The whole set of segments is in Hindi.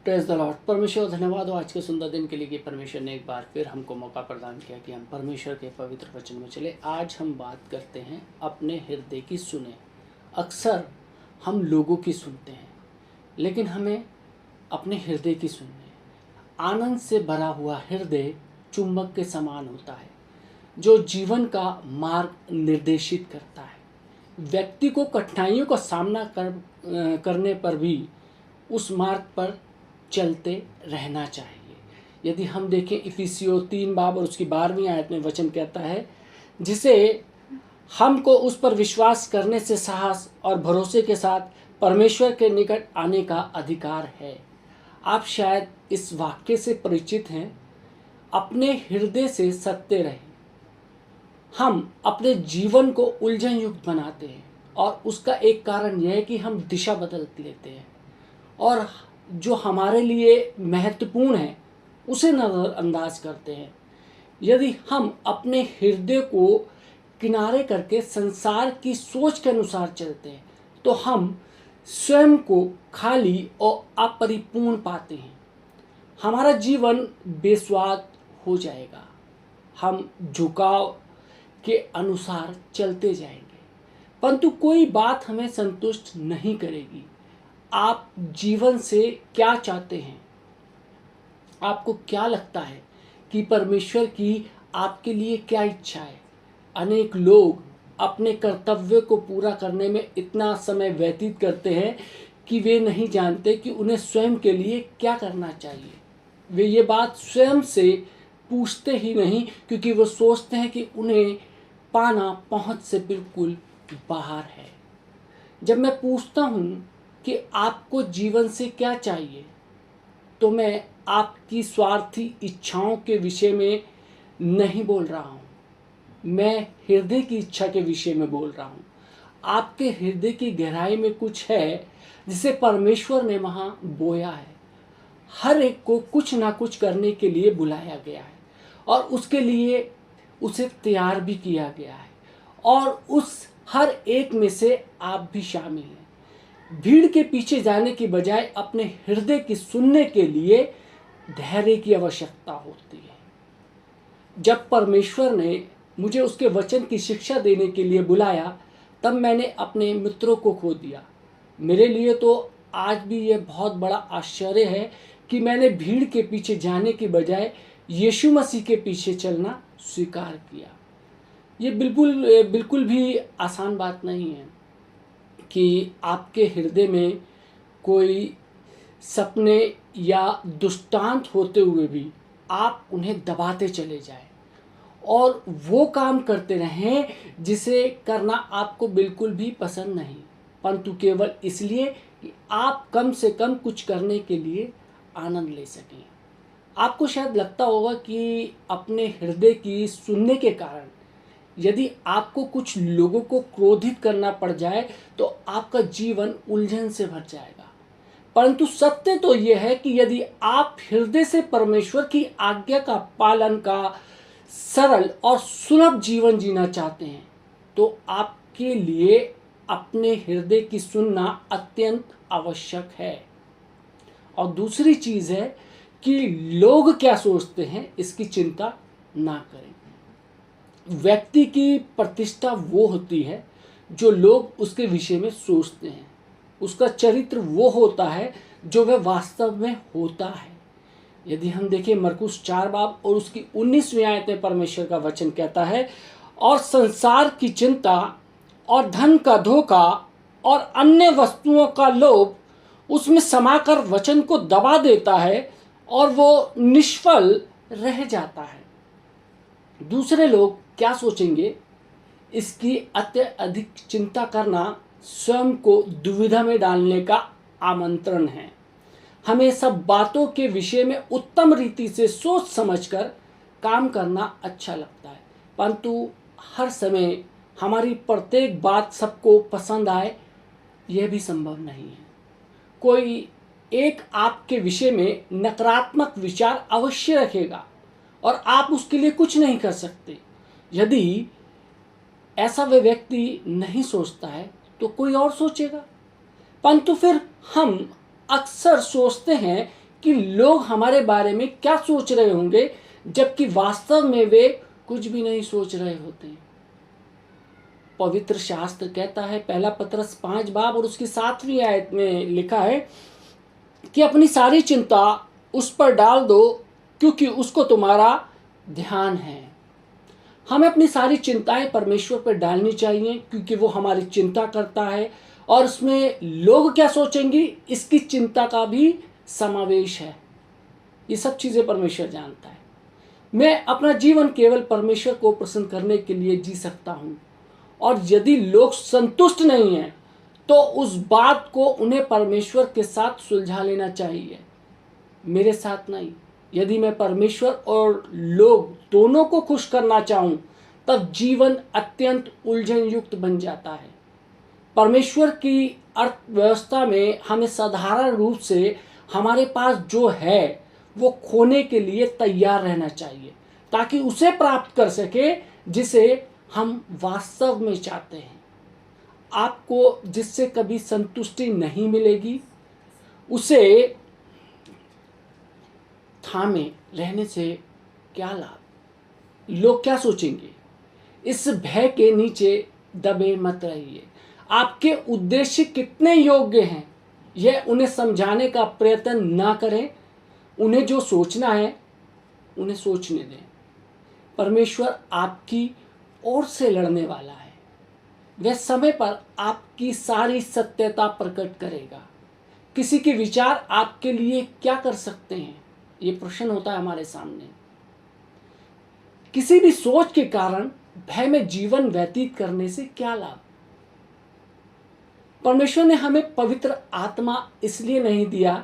Praise the Lord. परमेश्वर धन्यवाद हो आज के सुंदर दिन के लिए कि परमेश्वर ने एक बार फिर हमको मौका प्रदान किया कि हम परमेश्वर के पवित्र वचन में चले। आज हम बात करते हैं अपने हृदय की सुने। अक्सर हम लोगों की सुनते हैं, लेकिन हमें अपने हृदय की सुननी है। आनंद से भरा हुआ हृदय चुंबक के समान होता है, जो जीवन का मार्ग निर्देशित करता है। व्यक्ति को कठिनाइयों का सामना करने पर भी उस मार्ग पर चलते रहना चाहिए। यदि हम देखें इफिसियों 3 बाब और उसकी 12वीं आयत में वचन कहता है, जिसे हमको उस पर विश्वास करने से साहस और भरोसे के साथ परमेश्वर के निकट आने का अधिकार है। आप शायद इस वाक्य से परिचित हैं। अपने हृदय से सत्य रहें। हम अपने जीवन को उलझन युक्त बनाते हैं और उसका एक कारण यह है कि हम दिशा बदल लेते हैं और जो हमारे लिए महत्वपूर्ण है उसे नज़रअंदाज करते हैं। यदि हम अपने हृदय को किनारे करके संसार की सोच के अनुसार चलते हैं तो हम स्वयं को खाली और अपरिपूर्ण पाते हैं। हमारा जीवन बेस्वाद हो जाएगा। हम झुकाव के अनुसार चलते जाएंगे, परंतु कोई बात हमें संतुष्ट नहीं करेगी। आप जीवन से क्या चाहते हैं? आपको क्या लगता है कि परमेश्वर की आपके लिए क्या इच्छा है? अनेक लोग अपने कर्तव्य को पूरा करने में इतना समय व्यतीत करते हैं कि वे नहीं जानते कि उन्हें स्वयं के लिए क्या करना चाहिए। वे ये बात स्वयं से पूछते ही नहीं, क्योंकि वो सोचते हैं कि उन्हें पाना पहुंच से बिल्कुल बाहर है। जब मैं पूछता हूँ कि आपको जीवन से क्या चाहिए, तो मैं आपकी स्वार्थी इच्छाओं के विषय में नहीं बोल रहा हूँ। मैं हृदय की इच्छा के विषय में बोल रहा हूँ। आपके हृदय की गहराई में कुछ है जिसे परमेश्वर ने वहाँ बोया है। हर एक को कुछ ना कुछ करने के लिए बुलाया गया है और उसके लिए उसे तैयार भी किया गया है, और उस हर एक में से आप भी शामिल हैं। भीड़ के पीछे जाने की बजाय अपने हृदय की सुनने के लिए धैर्य की आवश्यकता होती है। जब परमेश्वर ने मुझे उसके वचन की शिक्षा देने के लिए बुलाया, तब मैंने अपने मित्रों को खो दिया। मेरे लिए तो आज भी यह बहुत बड़ा आश्चर्य है कि मैंने भीड़ के पीछे जाने की बजाय यीशु मसीह के पीछे चलना स्वीकार किया। ये बिल्कुल भी आसान बात नहीं है कि आपके हृदय में कोई सपने या दुष्टांत होते हुए भी आप उन्हें दबाते चले जाएं और वो काम करते रहें जिसे करना आपको बिल्कुल भी पसंद नहीं, परंतु केवल इसलिए कि आप कम से कम कुछ करने के लिए आनंद ले सकें। आपको शायद लगता होगा कि अपने हृदय की सुनने के कारण यदि आपको कुछ लोगों को क्रोधित करना पड़ जाए तो आपका जीवन उलझन से भर जाएगा। परंतु सत्य तो यह है कि यदि आप हृदय से परमेश्वर की आज्ञा का पालन का सरल और सुलभ जीवन जीना चाहते हैं तो आपके लिए अपने हृदय की सुनना अत्यंत आवश्यक है। और दूसरी चीज़ है कि लोग क्या सोचते हैं इसकी चिंता ना करें। व्यक्ति की प्रतिष्ठा वो होती है जो लोग उसके विषय में सोचते हैं। उसका चरित्र वो होता है जो वह वास्तव में होता है। यदि हम देखें मरकुस 4 बाब और उसकी 19वीं आयत में परमेश्वर का वचन कहता है, और संसार की चिंता और धन का धोखा और अन्य वस्तुओं का लोभ उसमें समाकर वचन को दबा देता है और वो निष्फल रह जाता है। दूसरे लोग क्या सोचेंगे, इसकी अत्यधिक चिंता करना स्वयं को दुविधा में डालने का आमंत्रण है। हमें सब बातों के विषय में उत्तम रीति से सोच समझकर काम करना अच्छा लगता है, परंतु हर समय हमारी प्रत्येक बात सबको पसंद आए यह भी संभव नहीं है। कोई एक आपके विषय में नकारात्मक विचार अवश्य रखेगा और आप उसके लिए कुछ नहीं कर सकते। यदि ऐसा वह व्यक्ति नहीं सोचता है तो कोई और सोचेगा, परंतु फिर हम अक्सर सोचते हैं कि लोग हमारे बारे में क्या सोच रहे होंगे, जबकि वास्तव में वे कुछ भी नहीं सोच रहे होते। पवित्र शास्त्र कहता है, पहला पतरस 5 बाब और उसकी 7वीं आयत में लिखा है कि अपनी सारी चिंता उस पर डाल दो क्योंकि उसको तुम्हारा ध्यान है। हमें अपनी सारी चिंताएं परमेश्वर पर डालनी चाहिए क्योंकि वो हमारी चिंता करता है, और उसमें लोग क्या सोचेंगे इसकी चिंता का भी समावेश है। ये सब चीज़ें परमेश्वर जानता है। मैं अपना जीवन केवल परमेश्वर को प्रसन्न करने के लिए जी सकता हूँ, और यदि लोग संतुष्ट नहीं हैं तो उस बात को उन्हें परमेश्वर के साथ सुलझा लेना चाहिए, मेरे साथ नहीं। यदि मैं परमेश्वर और लोग दोनों को खुश करना चाहूं, तब जीवन अत्यंत उलझन युक्त बन जाता है। परमेश्वर की अर्थव्यवस्था में हमें साधारण रूप से हमारे पास जो है वो खोने के लिए तैयार रहना चाहिए, ताकि उसे प्राप्त कर सके जिसे हम वास्तव में चाहते हैं। आपको जिससे कभी संतुष्टि नहीं मिलेगी, उसे थामे रहने से क्या लाभ? लोग क्या सोचेंगे, इस भय के नीचे दबे मत रहिए। आपके उद्देश्य कितने योग्य हैं यह उन्हें समझाने का प्रयत्न ना करें। उन्हें जो सोचना है उन्हें सोचने दें। परमेश्वर आपकी ओर से लड़ने वाला है। वह समय पर आपकी सारी सत्यता प्रकट करेगा। किसी के विचार आपके लिए क्या कर सकते हैं, ये प्रश्न होता है हमारे सामने। किसी भी सोच के कारण भय में जीवन व्यतीत करने से क्या लाभ? परमेश्वर ने हमें पवित्र आत्मा इसलिए नहीं दिया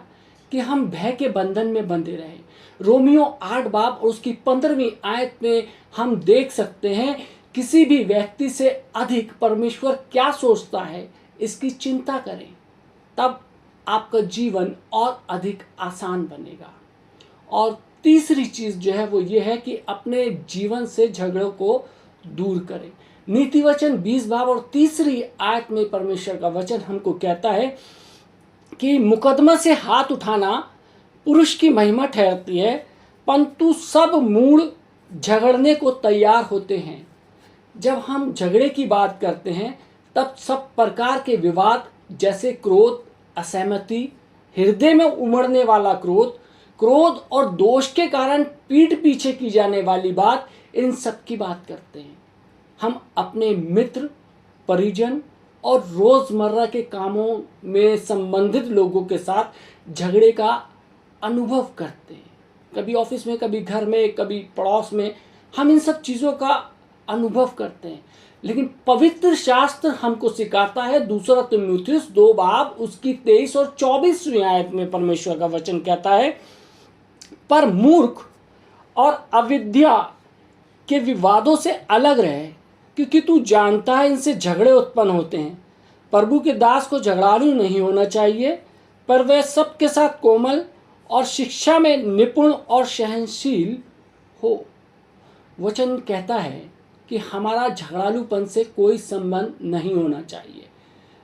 कि हम भय के बंधन में बंधे रहें। रोमियो 8 बाब और उसकी 15वीं आयत में हम देख सकते हैं, किसी भी व्यक्ति से अधिक परमेश्वर क्या सोचता है इसकी चिंता करें, तब आपका जीवन और अधिक आसान बनेगा। और तीसरी चीज जो है वो ये है कि अपने जीवन से झगड़ों को दूर करें। नीति वचन 20 बाब और 3री आयत में परमेश्वर का वचन हमको कहता है कि मुकदमा से हाथ उठाना पुरुष की महिमा ठहरती है, परंतु सब मूढ़ झगड़ने को तैयार होते हैं। जब हम झगड़े की बात करते हैं तब सब प्रकार के विवाद जैसे क्रोध, असहमति, हृदय में उमड़ने वाला क्रोध और दोष के कारण पीठ पीछे की जाने वाली बात, इन सब की बात करते हैं। हम अपने मित्र, परिजन और रोजमर्रा के कामों में संबंधित लोगों के साथ झगड़े का अनुभव करते हैं। कभी ऑफिस में, कभी घर में, कभी पड़ोस में हम इन सब चीज़ों का अनुभव करते हैं। लेकिन पवित्र शास्त्र हमको सिखाता है, 2 तीमुथियुस 2 बाब उसकी 23 और 24वीं आयत में परमेश्वर का वचन कहता है, पर मूर्ख और अविद्या के विवादों से अलग रहे, क्योंकि तू जानता है इनसे झगड़े उत्पन्न होते हैं। प्रभु के दास को झगड़ालू नहीं होना चाहिए, पर वह सबके साथ कोमल और शिक्षा में निपुण और सहनशील हो। वचन कहता है कि हमारा झगड़ालूपन से कोई संबंध नहीं होना चाहिए।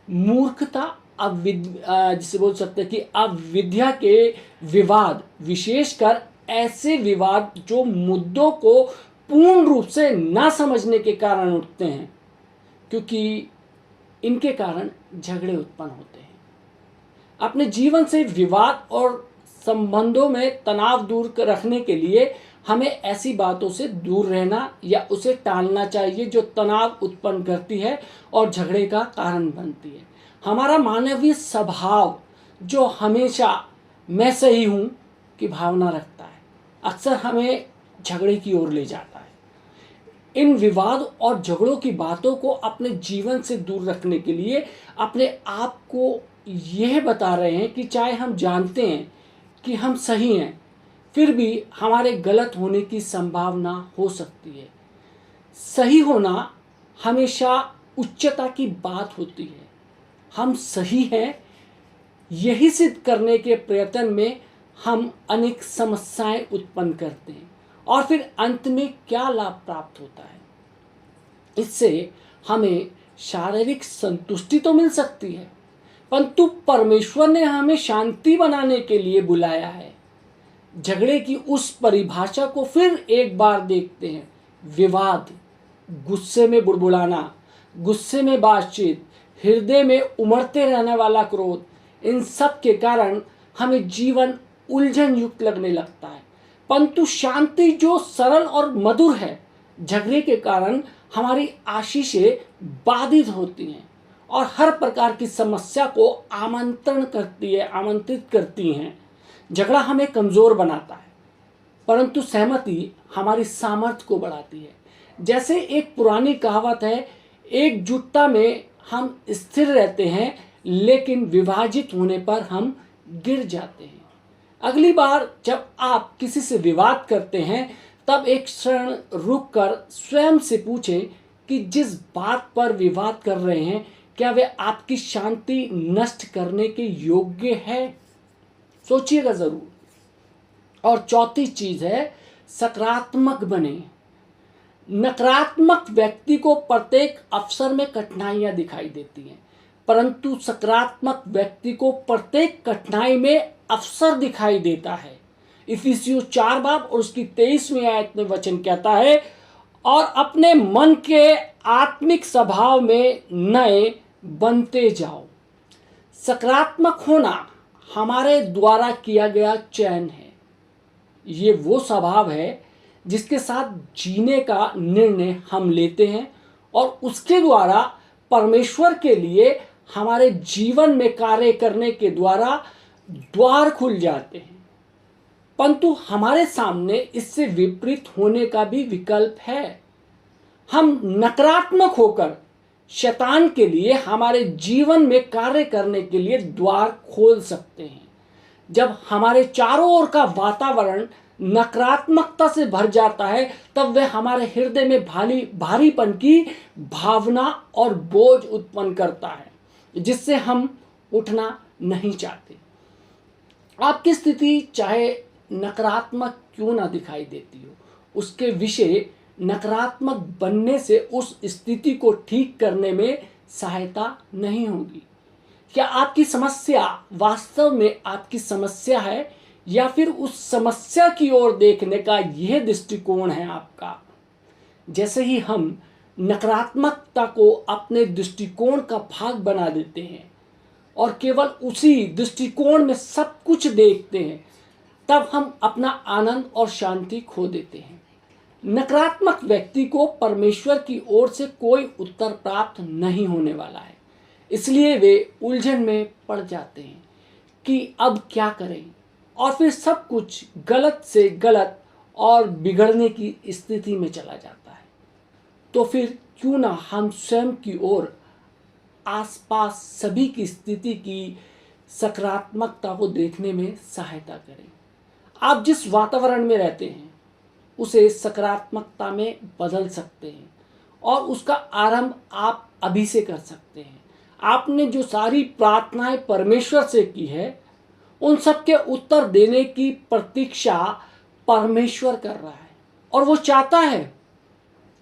मूर्खता, जिसे बोल सकते हैं कि अविद्या के विवाद, विशेषकर ऐसे विवाद जो मुद्दों को पूर्ण रूप से ना समझने के कारण उठते हैं, क्योंकि इनके कारण झगड़े उत्पन्न होते हैं। अपने जीवन से विवाद और संबंधों में तनाव दूर रखने के लिए हमें ऐसी बातों से दूर रहना या उसे टालना चाहिए जो तनाव उत्पन्न करती है और झगड़े का कारण बनती है। हमारा मानवीय स्वभाव जो हमेशा मैं सही हूँ की भावना रखता है, अक्सर हमें झगड़े की ओर ले जाता है। इन विवाद और झगड़ों की बातों को अपने जीवन से दूर रखने के लिए अपने आप को यह बता रहे हैं कि चाहे हम जानते हैं कि हम सही हैं, फिर भी हमारे गलत होने की संभावना हो सकती है। सही होना हमेशा उच्चता की बात होती है। हम सही हैं यही सिद्ध करने के प्रयत्न में हम अनेक समस्याएं उत्पन्न करते हैं, और फिर अंत में क्या लाभ प्राप्त होता है? इससे हमें शारीरिक संतुष्टि तो मिल सकती है, परंतु परमेश्वर ने हमें शांति बनाने के लिए बुलाया है। झगड़े की उस परिभाषा को फिर एक बार देखते हैं। विवाद, गुस्से में बुड़बुड़ाना, गुस्से में बातचीत, हृदय में उमड़ते रहने वाला क्रोध, इन सब के कारण हमें जीवन उलझन युक्त लगने लगता है। परंतु शांति जो सरल और मधुर है, झगड़े के कारण हमारी आशीषें बाधित होती हैं और हर प्रकार की समस्या को आमंत्रित करती हैं। झगड़ा हमें कमज़ोर बनाता है, परंतु सहमति हमारी सामर्थ्य को बढ़ाती है। जैसे एक पुरानी कहावत है, एकजुटता में हम स्थिर रहते हैं, लेकिन विभाजित होने पर हम गिर जाते हैं। अगली बार जब आप किसी से विवाद करते हैं, तब एक क्षण रुककर स्वयं से पूछें कि जिस बात पर विवाद कर रहे हैं, क्या वे आपकी शांति नष्ट करने के योग्य है? सोचिएगा जरूर। और चौथी चीज है, सकारात्मक बने। नकारात्मक व्यक्ति को प्रत्येक अवसर में कठिनाइयां दिखाई देती हैं, परंतु सकारात्मक व्यक्ति को प्रत्येक कठिनाई में अवसर दिखाई देता है। इफिसियों 4 बाब और उसकी 23वीं आयत में वचन कहता है, और अपने मन के आत्मिक स्वभाव में नए बनते जाओ। सकारात्मक होना हमारे द्वारा किया गया चयन है। ये वो स्वभाव है जिसके साथ जीने का निर्णय हम लेते हैं और उसके द्वारा परमेश्वर के लिए हमारे जीवन में कार्य करने के द्वारा द्वार खुल जाते हैं। परंतु हमारे सामने इससे विपरीत होने का भी विकल्प है। हम नकारात्मक होकर शैतान के लिए हमारे जीवन में कार्य करने के लिए द्वार खोल सकते हैं। जब हमारे चारों ओर का वातावरण नकारात्मकता से भर जाता है, तब वह हमारे हृदय में भारीपन की भावना और बोझ उत्पन्न करता है, जिससे हम उठना नहीं चाहते। आपकी स्थिति चाहे नकारात्मक क्यों ना दिखाई देती हो, उसके विषय नकारात्मक बनने से उस स्थिति को ठीक करने में सहायता नहीं होगी। क्या आपकी समस्या वास्तव में आपकी समस्या है, या फिर उस समस्या की ओर देखने का यह दृष्टिकोण है आपका? जैसे ही हम नकारात्मकता को अपने दृष्टिकोण का भाग बना देते हैं और केवल उसी दृष्टिकोण में सब कुछ देखते हैं, तब हम अपना आनंद और शांति खो देते हैं। नकारात्मक व्यक्ति को परमेश्वर की ओर से कोई उत्तर प्राप्त नहीं होने वाला है, इसलिए वे उलझन में पड़ जाते हैं कि अब क्या करें, और फिर सब कुछ गलत से गलत और बिगड़ने की स्थिति में चला जाता है। तो फिर क्यों ना हम स्वयं की ओर आसपास सभी की स्थिति की सकारात्मकता को देखने में सहायता करें। आप जिस वातावरण में रहते हैं उसे सकारात्मकता में बदल सकते हैं, और उसका आरंभ आप अभी से कर सकते हैं। आपने जो सारी प्रार्थनाएं परमेश्वर से की है, उन सब के उत्तर देने की प्रतीक्षा परमेश्वर कर रहा है, और वो चाहता है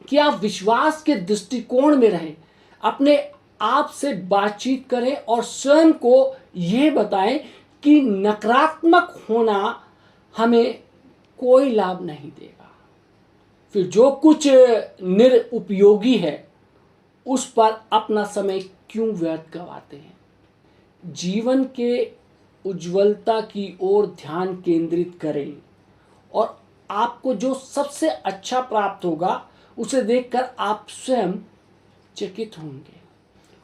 कि आप विश्वास के दृष्टिकोण में रहें, अपने आप से बातचीत करें और स्वयं को यह बताएं कि नकारात्मक होना हमें कोई लाभ नहीं देगा। फिर जो कुछ निरुपयोगी है उस पर अपना समय क्यों व्यर्थ गवाते हैं? जीवन के उज्ज्वलता की ओर ध्यान केंद्रित करें, और आपको जो सबसे अच्छा प्राप्त होगा उसे देखकर आप स्वयं चकित होंगे।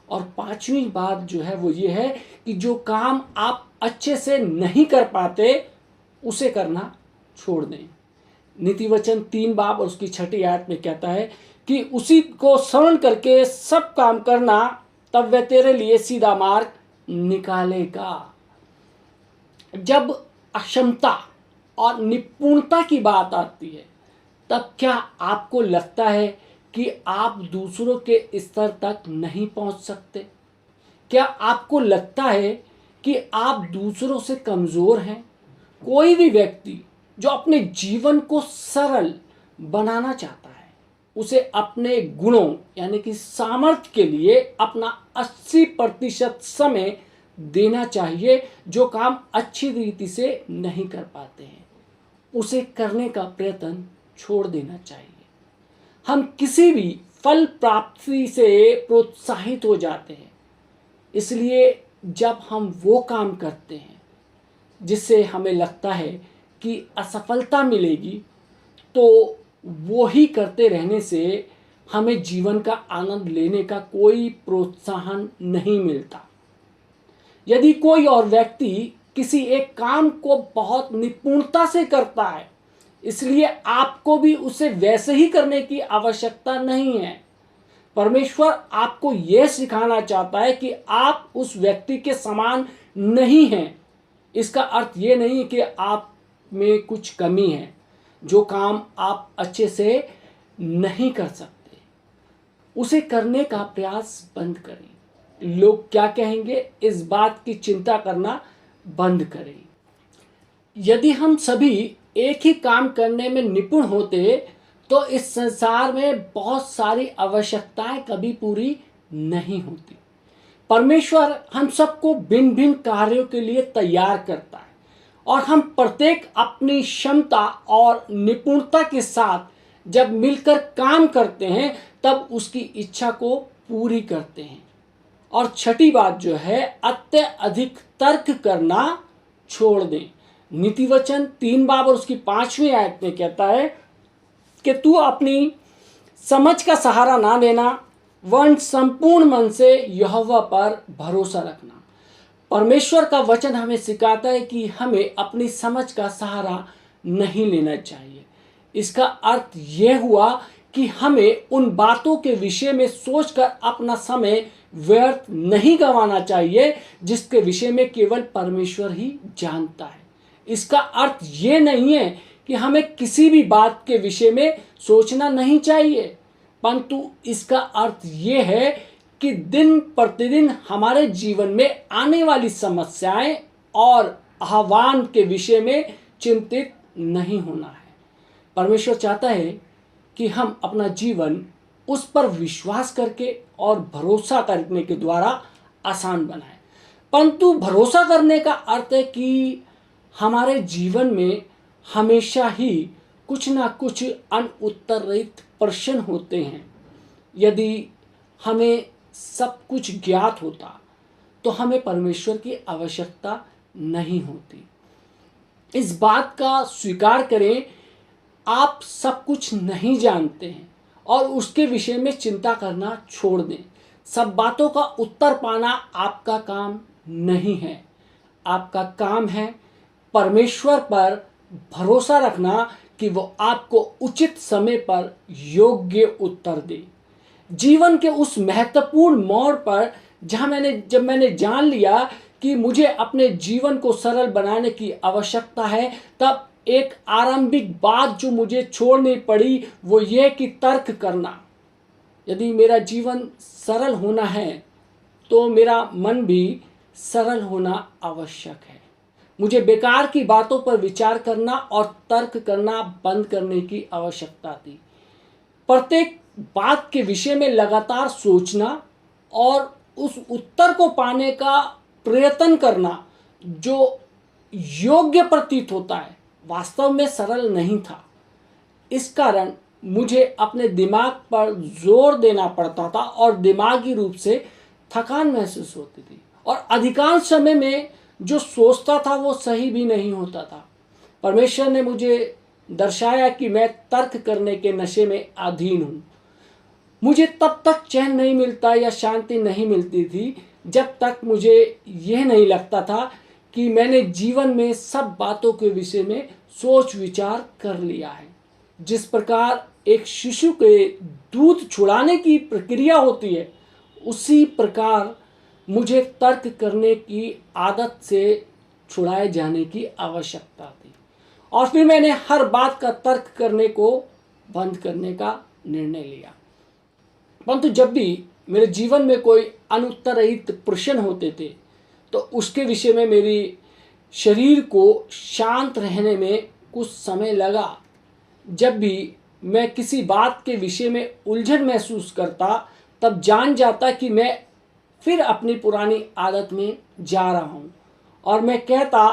और 5वीं बात जो है वो ये है कि जो काम आप अच्छे से नहीं कर पाते उसे करना छोड़ दें। नीति वचन 3 बाब और उसकी 6ठी आयत में कहता है कि उसी को स्मरण करके सब काम करना, तब वह तेरे लिए सीधा मार्ग निकालेगा। जब अक्षमता और निपुणता की बात आती है, तब क्या आपको लगता है कि आप दूसरों के स्तर तक नहीं पहुंच सकते? क्या आपको लगता है कि आप दूसरों से कमज़ोर हैं? कोई भी व्यक्ति जो अपने जीवन को सरल बनाना चाहता है, उसे अपने गुणों यानी कि सामर्थ्य के लिए अपना 80% समय देना चाहिए, जो काम अच्छी रीति से नहीं कर पाते हैं। उसे करने का प्रयत्न छोड़ देना चाहिए। हम किसी भी फल प्राप्ति से प्रोत्साहित हो जाते हैं, इसलिए जब हम वो काम करते हैं जिससे हमें लगता है कि असफलता मिलेगी, तो वो ही करते रहने से हमें जीवन का आनंद लेने का कोई प्रोत्साहन नहीं मिलता। यदि कोई और व्यक्ति किसी एक काम को बहुत निपुणता से करता है, इसलिए आपको भी उसे वैसे ही करने की आवश्यकता नहीं है। परमेश्वर आपको यह सिखाना चाहता है कि आप उस व्यक्ति के समान नहीं हैं। इसका अर्थ ये नहीं कि आप में कुछ कमी है, जो काम आप अच्छे से नहीं कर सकते उसे करने का प्रयास बंद करें। लोग क्या कहेंगे, इस बात की चिंता करना बंद करें। यदि हम सभी एक ही काम करने में निपुण होते तो इस संसार में बहुत सारी आवश्यकताएं कभी पूरी नहीं होती। परमेश्वर हम सबको भिन्न भिन्न कार्यों के लिए तैयार करता है और हम प्रत्येक अपनी क्षमता और निपुणता के साथ जब मिलकर काम करते हैं तब उसकी इच्छा को पूरी करते हैं। और छठी बात जो है, अत्यधिक तर्क करना छोड़ दें। नीतिवचन 3 बाब और उसकी 5वीं आयत में कहता है कि तू अपनी समझ का सहारा ना लेना, वरन संपूर्ण मन से यहोवा पर भरोसा रखना। परमेश्वर का वचन हमें सिखाता है कि हमें अपनी समझ का सहारा नहीं लेना चाहिए। इसका अर्थ यह हुआ कि हमें उन बातों के विषय में सोचकर अपना समय व्यर्थ नहीं गंवाना चाहिए जिसके विषय में केवल परमेश्वर ही जानता है। इसका अर्थ ये नहीं है कि हमें किसी भी बात के विषय में सोचना नहीं चाहिए, परंतु इसका अर्थ ये है कि दिन प्रतिदिन हमारे जीवन में आने वाली समस्याएं और आह्वान के विषय में चिंतित नहीं होना है। परमेश्वर चाहता है कि हम अपना जीवन उस पर विश्वास करके और भरोसा करने के द्वारा आसान बनाएं। परंतु भरोसा करने का अर्थ है कि हमारे जीवन में हमेशा ही कुछ ना कुछ अनउत्तर रहित प्रश्न होते हैं। यदि हमें सब कुछ ज्ञात होता तो हमें परमेश्वर की आवश्यकता नहीं होती। इस बात का स्वीकार करें, आप सब कुछ नहीं जानते हैं और उसके विषय में चिंता करना छोड़ दें। सब बातों का उत्तर पाना आपका काम नहीं है। आपका काम है परमेश्वर पर भरोसा रखना कि वो आपको उचित समय पर योग्य उत्तर दे। जीवन के उस महत्वपूर्ण मोड़ पर जब मैंने जान लिया कि मुझे अपने जीवन को सरल बनाने की आवश्यकता है, तब एक आरंभिक बात जो मुझे छोड़नी पड़ी वो ये कि तर्क करना। यदि मेरा जीवन सरल होना है तो मेरा मन भी सरल होना आवश्यक है। मुझे बेकार की बातों पर विचार करना और तर्क करना बंद करने की आवश्यकता थी। प्रत्येक बात के विषय में लगातार सोचना और उस उत्तर को पाने का प्रयत्न करना जो योग्य प्रतीत होता है, वास्तव में सरल नहीं था। इस कारण मुझे अपने दिमाग पर जोर देना पड़ता था और दिमागी रूप से थकान महसूस होती थी और अधिकांश समय में जो सोचता था वो सही भी नहीं होता था। परमेश्वर ने मुझे दर्शाया कि मैं तर्क करने के नशे में अधीन हूँ। मुझे तब तक चैन नहीं मिलता या शांति नहीं मिलती थी जब तक मुझे यह नहीं लगता था कि मैंने जीवन में सब बातों के विषय में सोच विचार कर लिया है। जिस प्रकार एक शिशु के दूध छुड़ाने की प्रक्रिया होती है, उसी प्रकार मुझे तर्क करने की आदत से छुड़ाए जाने की आवश्यकता थी। और फिर मैंने हर बात का तर्क करने को बंद करने का निर्णय लिया। परंतु जब भी मेरे जीवन में कोई अनुत्तर रहित प्रश्न होते थे तो उसके विषय में मेरी शरीर को शांत रहने में कुछ समय लगा। जब भी मैं किसी बात के विषय में उलझन महसूस करता तब जान जाता कि मैं फिर अपनी पुरानी आदत में जा रहा हूँ और मैं कहता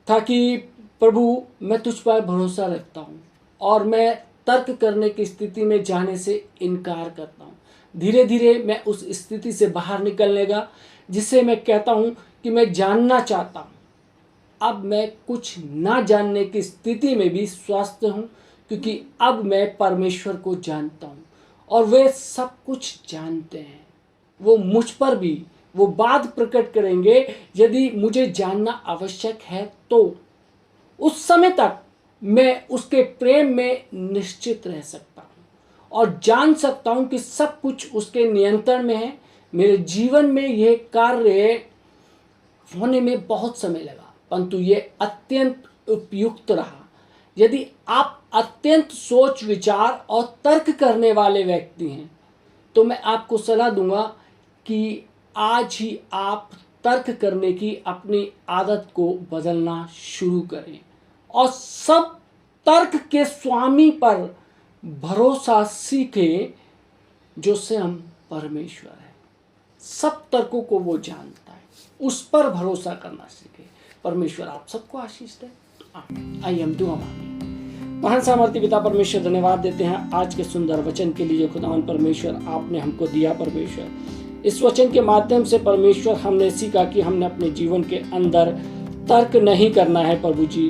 था कि प्रभु मैं तुझ पर भरोसा रखता हूँ और मैं तर्क करने की स्थिति में जाने से इनकार करता हूँ। धीरे धीरे मैं उस स्थिति से बाहर निकलने का जिसे मैं कहता हूँ कि मैं जानना चाहता हूँ। अब मैं कुछ ना जानने की स्थिति में भी स्वस्थ हूँ, क्योंकि अब मैं परमेश्वर को जानता हूँ और वे सब कुछ जानते हैं। वो मुझ पर भी वो बात प्रकट करेंगे यदि मुझे जानना आवश्यक है, तो उस समय तक मैं उसके प्रेम में निश्चित रह सकता हूँ और जान सकता हूँ कि सब कुछ उसके नियंत्रण में है। मेरे जीवन में यह कार्य होने में बहुत समय लगा, परंतु ये अत्यंत उपयुक्त रहा। यदि आप अत्यंत सोच विचार और तर्क करने वाले व्यक्ति हैं तो मैं आपको सलाह दूंगा कि आज ही आप तर्क करने की अपनी आदत को बदलना शुरू करें और सब तर्क के स्वामी पर भरोसा सीखें जो स्वयं परमेश्वर है। सब तर्कों को वो जानता है, उस पर भरोसा करना सीखें। परमेश्वर आप सबको आशीष दे। आइए हम दुआ मांगें। महान सामर्थ्य पिता परमेश्वर, धन्यवाद देते हैं आज के सुंदर वचन के लिए। खुदावन परमेश्वर आपने हमको दिया परमेश्वर, इस वचन के माध्यम से परमेश्वर हमने सीखा कि हमने अपने जीवन के अंदर तर्क नहीं करना है। प्रभु जी,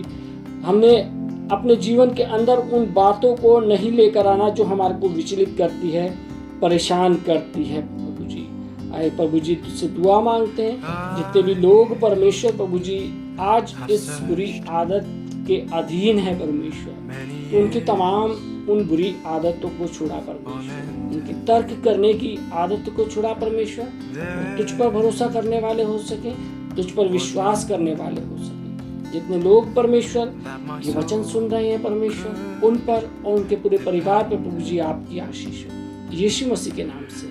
हमने अपने जीवन के अंदर उन बातों को नहीं लेकर आना जो हमारे को विचलित करती है, परेशान करती है। प्रभु जी, आए प्रभु जी तुझसे दुआ मांगते हैं जितने भी लोग परमेश्वर प्रभु जी आज इस बुरी आदत के अधीन है परमेश्वर, तो उनकी तमाम उन बुरी आदतों को छुड़ा परमेश्वर, उनकी तर्क करने की आदत को छुड़ा परमेश्वर, तुझ पर भरोसा करने वाले हो सके, तुझ पर विश्वास करने वाले हो सके। जितने लोग परमेश्वर ये वचन सुन रहे हैं परमेश्वर, उन पर और उनके पूरे परिवार पर प्रभु जी आपकी आशीष हो, यीशु मसीह के नाम से।